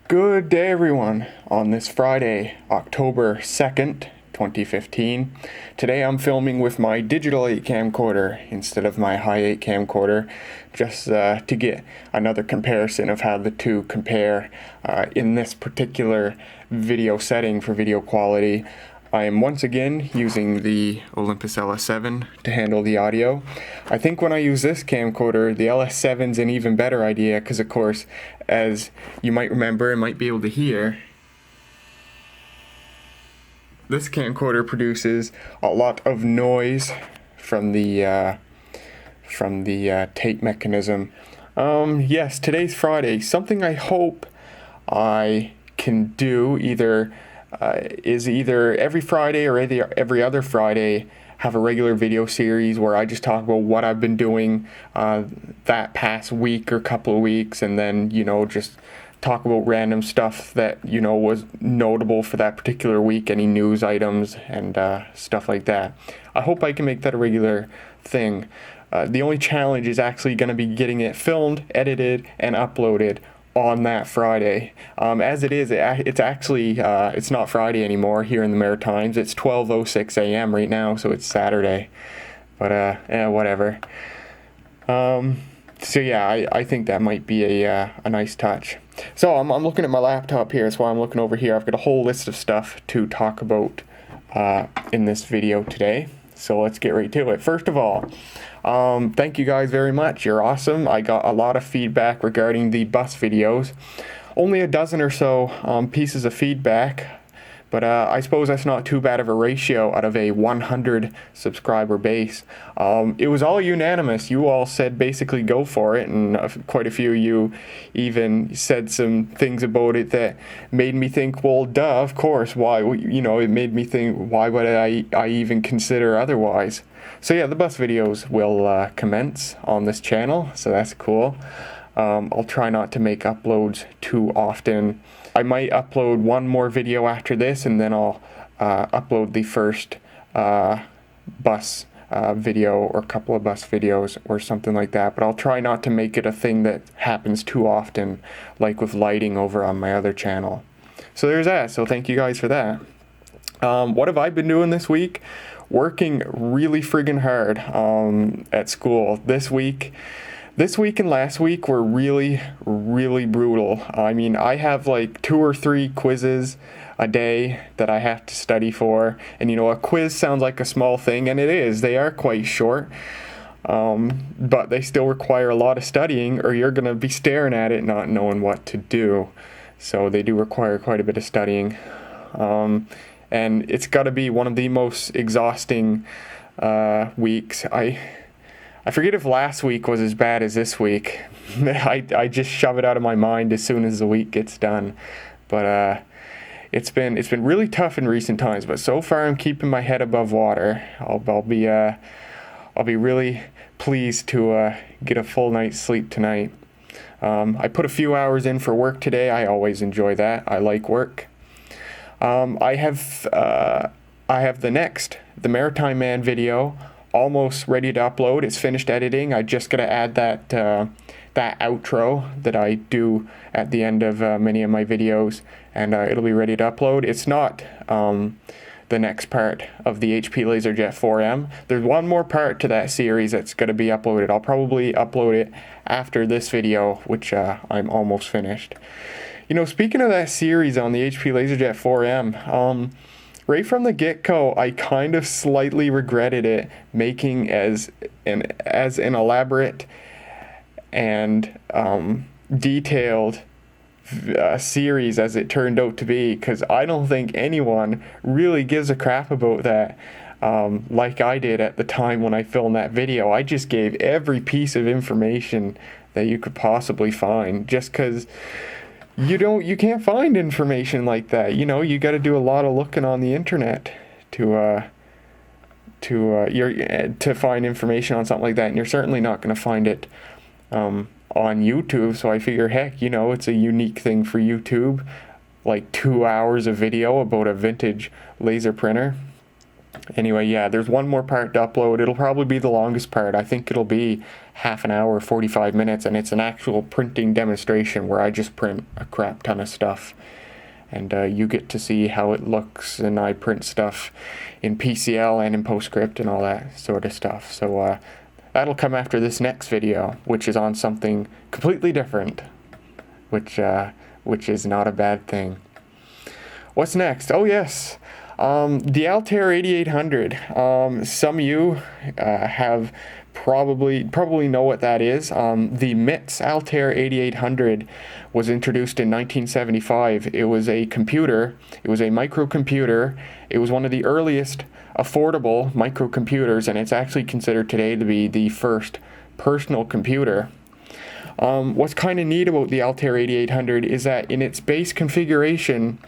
Good day, everyone, on this Friday, October 2nd, 2015. Today I'm filming with my digital 8 camcorder instead of my high 8 camcorder, just to get another comparison of how the two compare in this particular video setting for video quality. I am once again using the Olympus LS7 to handle the audio. I think when I use this camcorder, the LS7's an even better idea because, of course, as you might remember and might be able to hear, this camcorder produces a lot of noise from the tape mechanism. Yes, today's Friday. Something I hope I can do is either every Friday or every other Friday have a regular video series where I just talk about what I've been doing that past week or couple of weeks, and then just talk about random stuff that was notable for that particular week, any news items and stuff like that. I hope I can make that a regular thing. The only challenge is actually going to be getting it filmed, edited, and uploaded on that Friday. As it is, it's actually it's not Friday anymore here in the Maritimes. It's 12:06 a.m. right now, so it's Saturday. But whatever. So yeah, I think that might be a nice touch. So I'm looking at my laptop here. That's why I'm looking over here. I've got a whole list of stuff to talk about in this video today. So let's get right to it. First of all, thank you guys very much. You're awesome. I got a lot of feedback regarding the bus videos. Only a dozen or so pieces of feedback, but I suppose that's not too bad of a ratio out of a 100 subscriber base. It was all unanimous. You all said basically go for it, and quite a few of you even said some things about it that made me think, well, duh, of course, why? It made me think, why would I even consider otherwise? So yeah, the bus videos will commence on this channel, so that's cool. I'll try not to make uploads too often. I might upload one more video after this, and then I'll upload the first bus video or a couple of bus videos or something like that. But I'll try not to make it a thing that happens too often, like with lighting over on my other channel. So there's that. So thank you guys for that. What have I been doing this week? Working really friggin' hard at school. This week and last week were really, really brutal. I mean, I have like 2 or 3 quizzes a day that I have to study for. And a quiz sounds like a small thing, and it is. They are quite short. But they still require a lot of studying, or you're going to be staring at it not knowing what to do. So they do require quite a bit of studying. And it's got to be one of the most exhausting weeks. I forget if last week was as bad as this week. I just shove it out of my mind as soon as the week gets done. But it's been really tough in recent times. But so far, I'm keeping my head above water. I'll be really pleased to get a full night's sleep tonight. I put a few hours in for work today. I always enjoy that. I like work. I have the Maritime Man video almost ready to upload. It's finished editing. I just gotta add that outro that I do at the end of many of my videos, and it'll be ready to upload. It's not the next part of the HP LaserJet 4M. There's one more part to that series that's gonna be uploaded. I'll probably upload it after this video, which I'm almost finished. Speaking of that series on the HP LaserJet 4M, right from the get-go, I kind of slightly regretted it making as an elaborate and detailed series as it turned out to be, because I don't think anyone really gives a crap about that like I did at the time when I filmed that video. I just gave every piece of information that you could possibly find, just because you can't find information like that. You got to do a lot of looking on the internet to find information on something like that, and you're certainly not going to find it on YouTube. So I figure, heck, it's a unique thing for YouTube, like 2 hours of video about a vintage laser printer. Anyway, yeah, there's one more part to upload. It'll probably be the longest part. I think it'll be half an hour, 45 minutes, and it's an actual printing demonstration where I just print a crap ton of stuff. And you get to see how it looks, and I print stuff in PCL and in PostScript and all that sort of stuff. So that'll come after this next video, which is on something completely different, which is not a bad thing. What's next? Oh yes, the Altair 8800. Some of you have probably know what that is. The MITS Altair 8800 was introduced in 1975. It was a computer. It was a microcomputer. It was one of the earliest affordable microcomputers, and it's actually considered today to be the first personal computer. What's kind of neat about the Altair 8800 is that in its base configuration,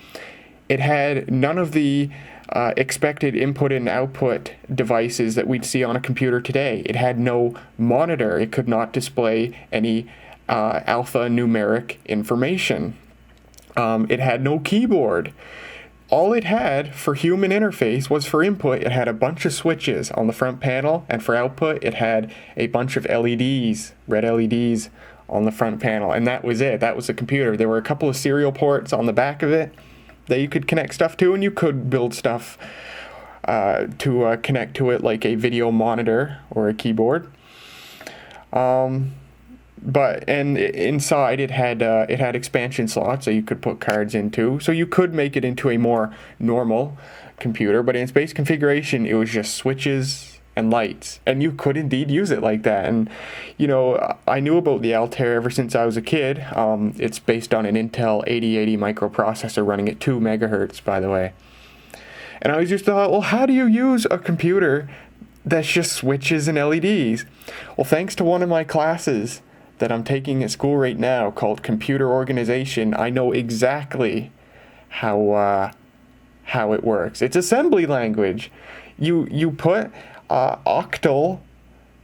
it had none of the expected input and output devices that we'd see on a computer today. It had no monitor. It could not display any alphanumeric information. It had no keyboard. All it had for human interface was for input. It had a bunch of switches on the front panel, and for output, it had a bunch of LEDs, red LEDs on the front panel, and that was it. That was the computer. There were a couple of serial ports on the back of it that you could connect stuff to, and you could build stuff to connect to it, like a video monitor or a keyboard. And inside it had expansion slots that you could put cards into, so you could make it into a more normal computer. But in its base configuration, it was just switches and lights, and you could indeed use it like that. And I knew about the Altair ever since I was a kid. It's based on an Intel 8080 microprocessor running at 2 megahertz, by the way. And I always just thought, well, how do you use a computer that's just switches and LEDs? Well, thanks to one of my classes that I'm taking at school right now called Computer Organization, I know exactly how it works. It's assembly language. You put octal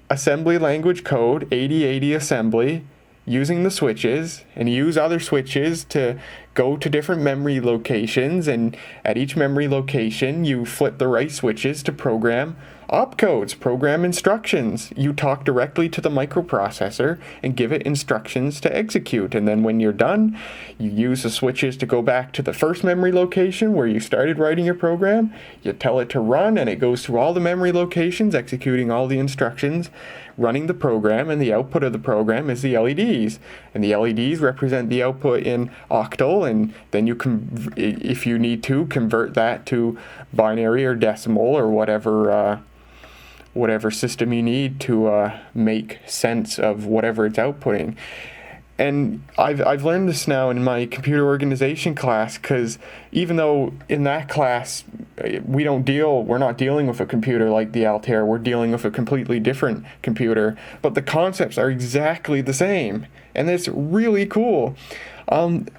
assembly language code, 8080 assembly, using the switches, and use other switches to go to different memory locations, and at each memory location you flip the right switches to program opcodes, program instructions. You talk directly to the microprocessor and give it instructions to execute, and then when you're done, you use the switches to go back to the first memory location where you started writing your program. You tell it to run, and it goes through all the memory locations, executing all the instructions, running the program, and the output of the program is the LEDs. And the LEDs represent the output in octal, and then you can, if you need to, convert that to binary or decimal or whatever system you need to make sense of whatever it's outputting. And I've learned this now in my computer organization class, because even though in that class we're not dealing with a computer like the Altair, we're dealing with a completely different computer, but the concepts are exactly the same, and it's really cool.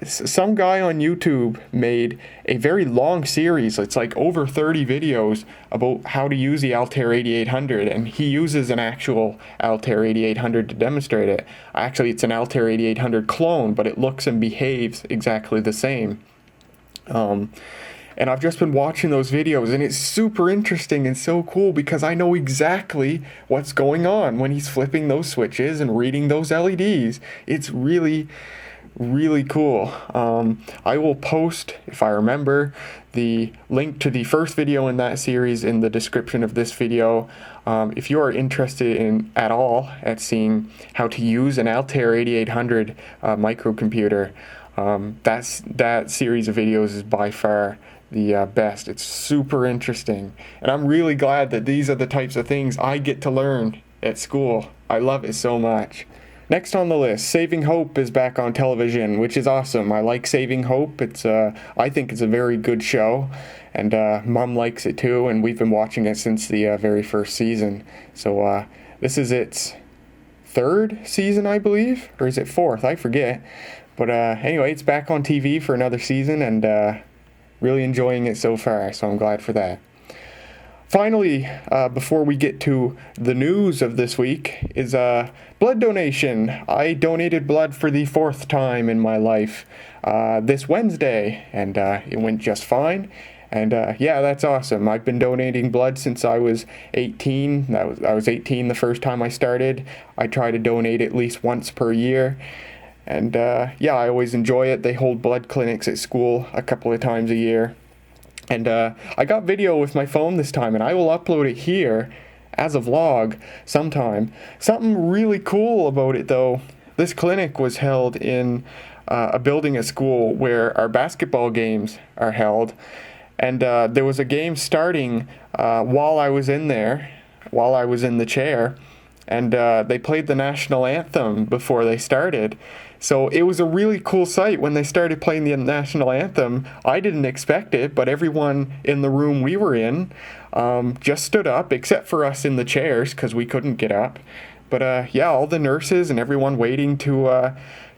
Some guy on YouTube made a very long series, it's like over 30 videos, about how to use the Altair 8800, and he uses an actual Altair 8800 to demonstrate it. Actually, it's an Altair 8800 clone, but it looks and behaves exactly the same. And I've just been watching those videos, and it's super interesting and so cool, because I know exactly what's going on when he's flipping those switches and reading those LEDs. It's really cool. I will post, if I remember, the link to the first video in that series in the description of this video. If you are interested at seeing how to use an Altair 8800 microcomputer, that series of videos is by far the best. It's super interesting, and I'm really glad that these are the types of things I get to learn at school. I love it so much. Next on the list, Saving Hope is back on television, which is awesome. I like Saving Hope. I think it's a very good show, and Mom likes it too, and we've been watching it since the very first season. So this is its third season, I believe, or is it fourth? I forget. But anyway, it's back on TV for another season, and really enjoying it so far, so I'm glad for that. Finally, before we get to the news of this week, is blood donation. I donated blood for the 4th time in my life this Wednesday, and it went just fine. And yeah, that's awesome. I've been donating blood since I was 18. I was 18 the first time I started. I try to donate at least once per year. And yeah, I always enjoy it. They hold blood clinics at school a couple of times a year. And I got video with my phone this time, and I will upload it here as a vlog sometime. Something really cool about it, though, this clinic was held in a building at school where our basketball games are held. And there was a game starting while I was in there, while I was in the chair, and they played the national anthem before they started. So it was a really cool sight when they started playing the national anthem. I didn't expect it, but everyone in the room we were in just stood up, except for us in the chairs because we couldn't get up. But yeah, all the nurses and everyone waiting to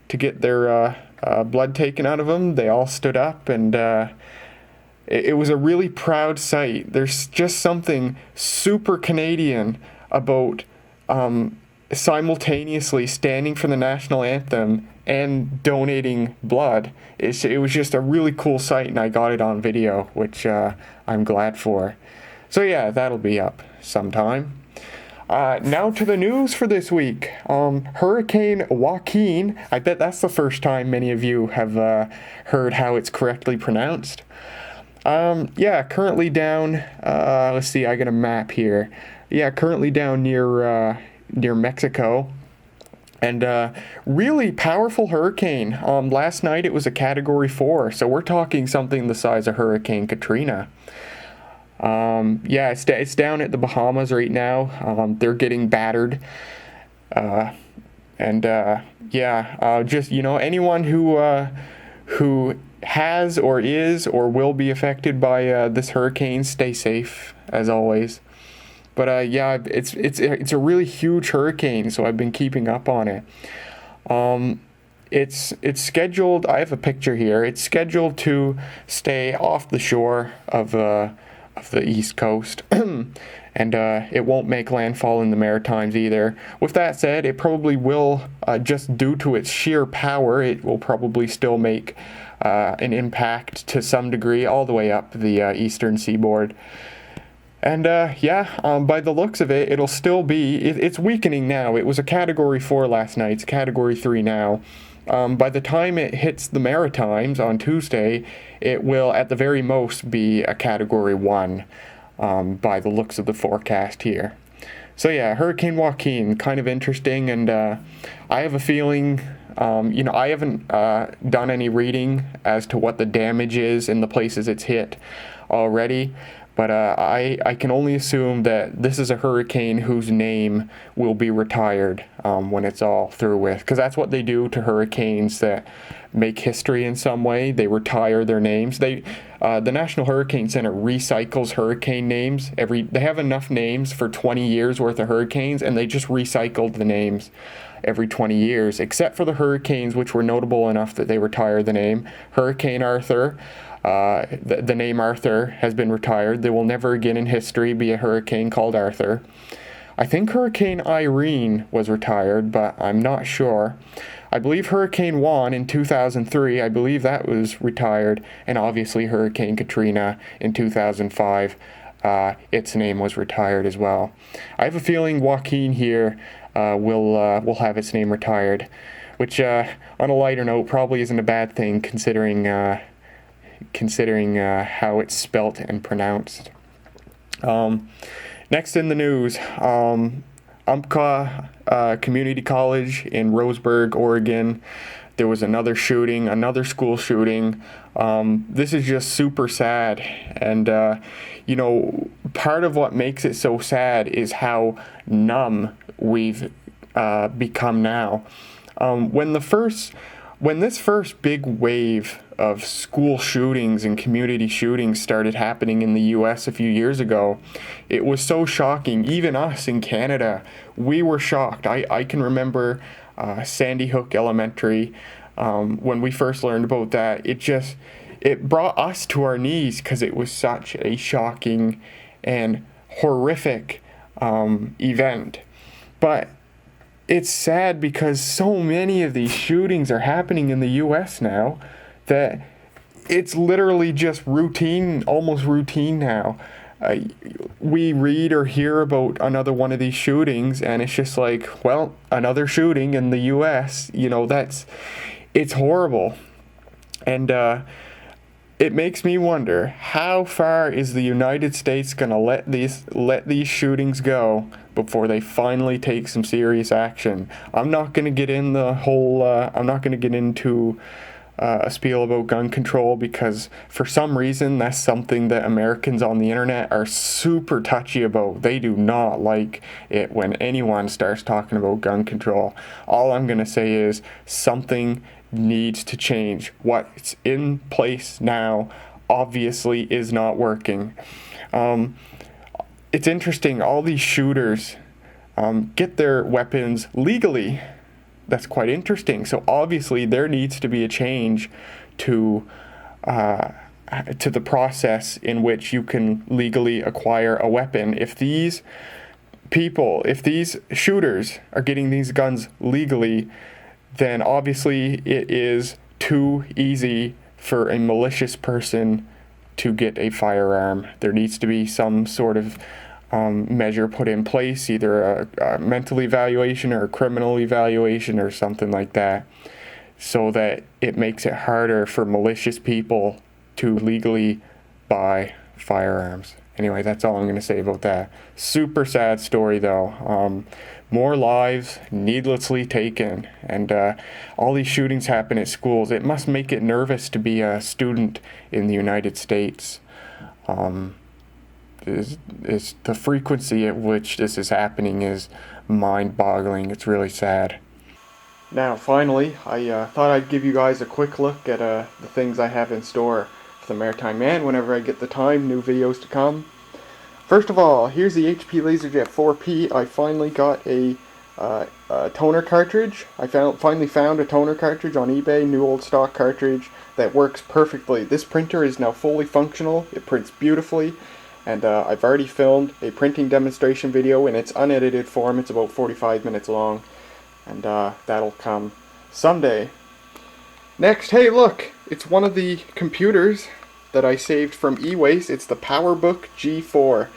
get their blood taken out of them, they all stood up, and it was a really proud sight. There's just something super Canadian about simultaneously standing for the national anthem and donating blood. It was just a really cool sight, and I got it on video, which I'm glad for. So yeah, that'll be up sometime. Now to the news for this week. Hurricane Joaquin, I bet that's the first time many of you have heard how it's correctly pronounced. Yeah, currently down, let's see, I got a map here. Yeah, currently down near Mexico. And really powerful hurricane. Last night it was a Category 4, so we're talking something the size of Hurricane Katrina. Yeah, it's down at the Bahamas right now. They're getting battered. Yeah, just, anyone who has or is or will be affected by this hurricane, stay safe as always. But yeah, it's a really huge hurricane, so I've been keeping up on it. It's scheduled. I have a picture here. It's scheduled to stay off the shore of the East Coast, and it won't make landfall in the Maritimes either. With that said, it probably will, just due to its sheer power, it will probably still make an impact to some degree all the way up the eastern seaboard. And yeah, by the looks of it, it'll still be, it's weakening now. It was a Category 4 last night. It's Category 3 now. By the time it hits the Maritimes on Tuesday, it will at the very most be a Category 1 by the looks of the forecast here. So yeah, Hurricane Joaquin, kind of interesting, and I have a feeling, I haven't done any reading as to what the damage is in the places it's hit already. But I can only assume that this is a hurricane whose name will be retired when it's all through with. Because that's what they do to hurricanes that make history in some way. They retire their names. The National Hurricane Center recycles hurricane names. They have enough names for 20 years worth of hurricanes, and they just recycled the names every 20 years, except for the hurricanes which were notable enough that they retire the name. Hurricane Arthur. The name Arthur has been retired. There will never again in history be a hurricane called Arthur. I think Hurricane Irene was retired, but I'm not sure. I believe Hurricane Juan in 2003, I believe that was retired, and obviously Hurricane Katrina in 2005, its name was retired as well. I have a feeling Joaquin here will have its name retired, which on a lighter note probably isn't a bad thing considering how it's spelt and pronounced. Next in the news, Umpqua Community College in Roseburg, Oregon. There was another shooting, another school shooting. This is just super sad. And, part of what makes it so sad is how numb we've become now. When this first big wave of school shootings and community shootings started happening in the U.S. a few years ago, it was so shocking. Even us in Canada, we were shocked. I can remember Sandy Hook Elementary, when we first learned about that. It brought us to our knees because it was such a shocking and horrific event. But it's sad because so many of these shootings are happening in the U.S. now that it's literally just routine, almost routine now. We read or hear about another one of these shootings, and it's just like, well, another shooting in the U.S. It's horrible, and it makes me wonder, how far is the United States gonna let these shootings go before they finally take some serious action? I'm not gonna get in the whole. I'm not gonna get into a spiel about gun control, because for some reason that's something that Americans on the internet are super touchy about. They do not like it when anyone starts talking about gun control. All I'm gonna say is something needs to change. What's in place now obviously is not working. It's interesting, all these shooters get their weapons legally. That's quite interesting. So obviously there needs to be a change to the process in which you can legally acquire a weapon. If these shooters are getting these guns legally, then obviously it is too easy for a malicious person to get a firearm. There needs to be some sort of measure put in place, either a mental evaluation or a criminal evaluation or something like that, so that it makes it harder for malicious people to legally buy firearms. Anyway, that's all I'm going to say about that. Super sad story though. More lives needlessly taken, and all these shootings happen at schools. It must make it nervous to be a student in the United States. Is the frequency at which this is happening is mind-boggling. It's really sad. Now, finally, I thought I'd give you guys a quick look at the things I have in store for the Maritime Man whenever I get the time, new videos to come. First of all, here's the HP LaserJet 4P. I finally got a toner cartridge. I finally found a toner cartridge on eBay, new old stock cartridge that works perfectly. This printer is now fully functional. It prints beautifully. And I've already filmed a printing demonstration video in its unedited form. It's about 45 minutes long. And that'll come someday. Next, hey look! It's one of the computers that I saved from e-waste. It's the PowerBook G4.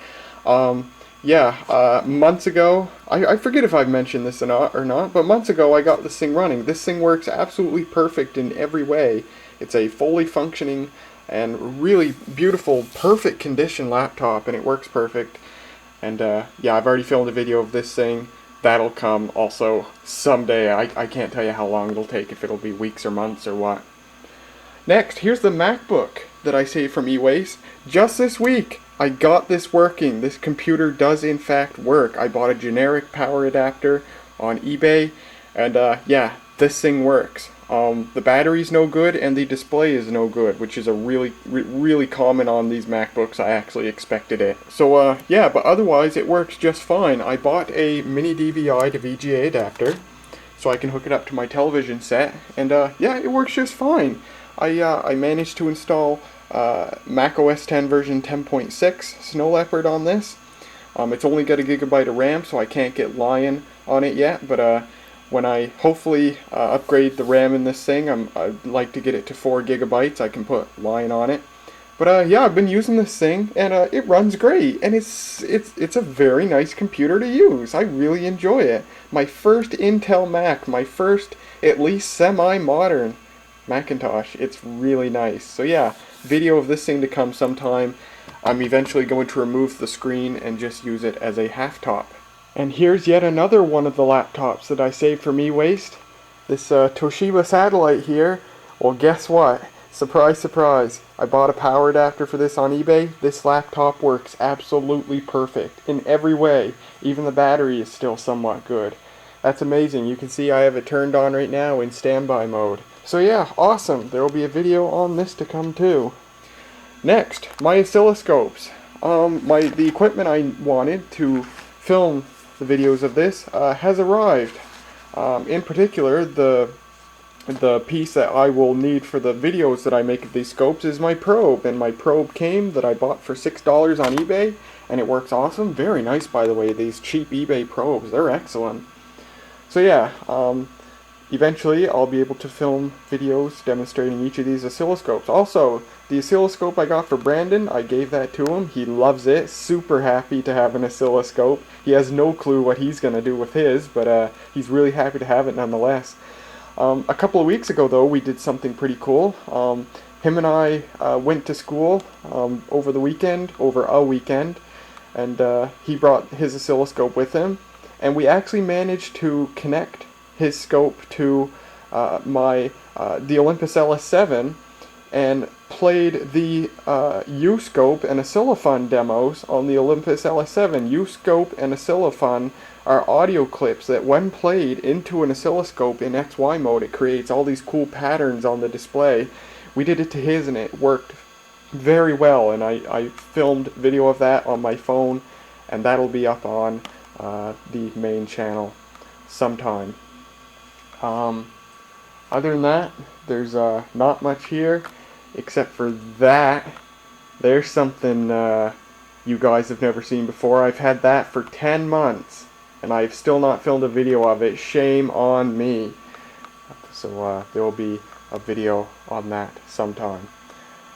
Months ago, I forget if I've mentioned this or not, but months ago I got this thing running. This thing works absolutely perfect in every way. It's a fully functioning and really beautiful, perfect condition laptop, and it works perfect. And I've already filmed a video of this thing. That'll come also someday. I can't tell you how long it'll take, if it'll be weeks or months or what. Next, here's the MacBook that I saved from e-waste. Just this week, I got this working. This computer does in fact work. I bought a generic power adapter on eBay, and this thing works. The battery's no good and the display is no good, which is a really common on these MacBooks. I actually expected it. So but otherwise it works just fine. I bought a mini DVI to VGA adapter so I can hook it up to my television set, and it works just fine. I managed to install Mac OS X version 10.6 Snow Leopard on this. It's only got 1 GB of RAM, so I can't get Lion on it yet, but when I hopefully upgrade the RAM in this thing, I'd like to get it to 4 GB. I can put Lion on it. But I've been using this thing, and it runs great, and it's a very nice computer to use. I really enjoy it. My first Intel Mac, my first at least semi-modern Macintosh. It's really nice. So yeah, video of this thing to come sometime. I'm eventually going to remove the screen and just use it as a half-top. And here's yet another one of the laptops that I saved from e-waste. This Toshiba satellite here. Well, guess what? Surprise, surprise. I bought a power adapter for this on eBay. This laptop works absolutely perfect in every way. Even the battery is still somewhat good. That's amazing. You can see I have it turned on right now in standby mode. So yeah, awesome. There will be a video on this to come too. Next, my oscilloscopes. The equipment I wanted to film the videos of this has arrived. In particular, the piece that I will need for the videos that I make of these scopes is my probe, and my probe came that I bought for $6 on eBay, and it works awesome. Very nice, by the way, these cheap eBay probes. They're excellent. So yeah, eventually I'll be able to film videos demonstrating each of these oscilloscopes. Also, the oscilloscope I got for Brandon, I gave that to him. He loves it. Super happy to have an oscilloscope. He has no clue what he's going to do with his, but he's really happy to have it nonetheless. A couple of weeks ago, though, we did something pretty cool. Him and I went to school over a weekend, and he brought his oscilloscope with him, and we actually managed to connect his scope to the Olympus LS7 and played the U-scope and oscillofon demos on the Olympus LS7. U-scope and oscillofon are audio clips that when played into an oscilloscope in XY mode, it creates all these cool patterns on the display. We did it to his and it worked very well, and I filmed video of that on my phone, and that'll be up on the main channel sometime. Other than that, there's not much here, except for that. There's something you guys have never seen before. I've had that for 10 months, and I've still not filmed a video of it. Shame on me. So there will be a video on that sometime.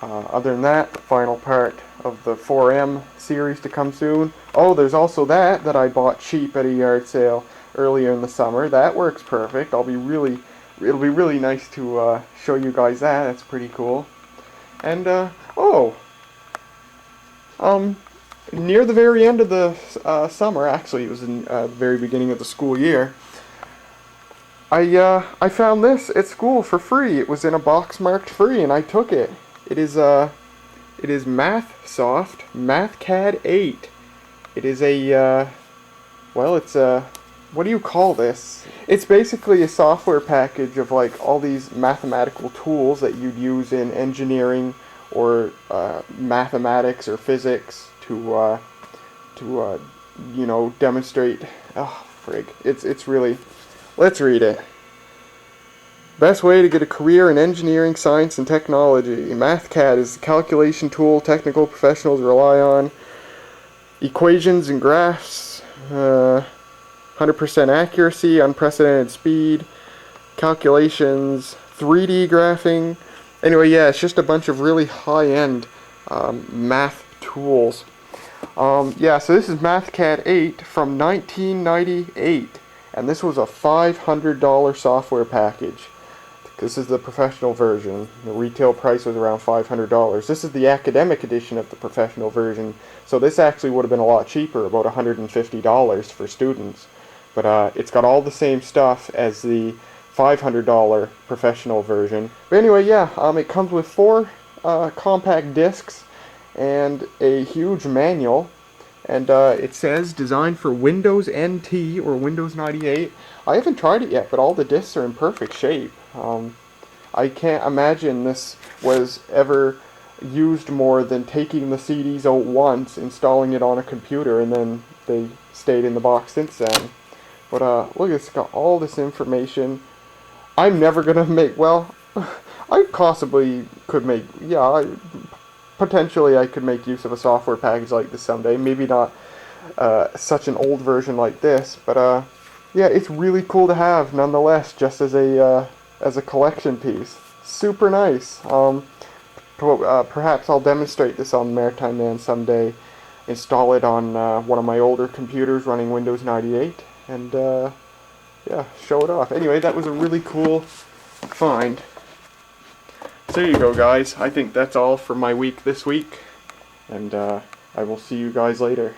Other than that, the final part of the 4M series to come soon. Oh, there's also that I bought cheap at a yard sale earlier in the summer. That works perfect. It'll be really nice to show you guys that. That's pretty cool. And near the very end of the summer, actually it was in the very beginning of the school year, I found this at school for free. It was in a box marked free, and I took it. It is MathSoft MathCAD 8. It is a well, it's a, what do you call this? It's basically a software package of like all these mathematical tools that you'd use in engineering or mathematics or physics to you know, demonstrate. Oh, frig! It's really. Let's read it. Best way to get a career in engineering, science, and technology. MathCAD is a calculation tool technical professionals rely on. Equations and graphs, 100% accuracy, unprecedented speed, calculations, 3D graphing. Anyway, yeah, it's just a bunch of really high-end math tools. Yeah, so this is MathCAD 8 from 1998, and this was a $500 software package. This is the professional version. The retail price was around $500. This is the academic edition of the professional version, so this actually would have been a lot cheaper, about $150 for students. But it's got all the same stuff as the $500 professional version. But anyway, yeah, it comes with 4 compact discs and a huge manual, and it says designed for Windows NT or Windows 98. I haven't tried it yet, but all the discs are in perfect shape. I can't imagine this was ever used more than taking the CDs out once, installing it on a computer, and then they stayed in the box since then. But look, it's got all this information. I'm never gonna make, well, I possibly could make, yeah, potentially I could make use of a software package like this someday. Maybe not such an old version like this, but yeah, it's really cool to have nonetheless, just as a collection piece. Super nice. Perhaps I'll demonstrate this on Maritime Man someday. Install it on one of my older computers running Windows 98, and yeah, show it off. Anyway, that was a really cool find. So there you go, guys. I think that's all for my week this week, and I will see you guys later.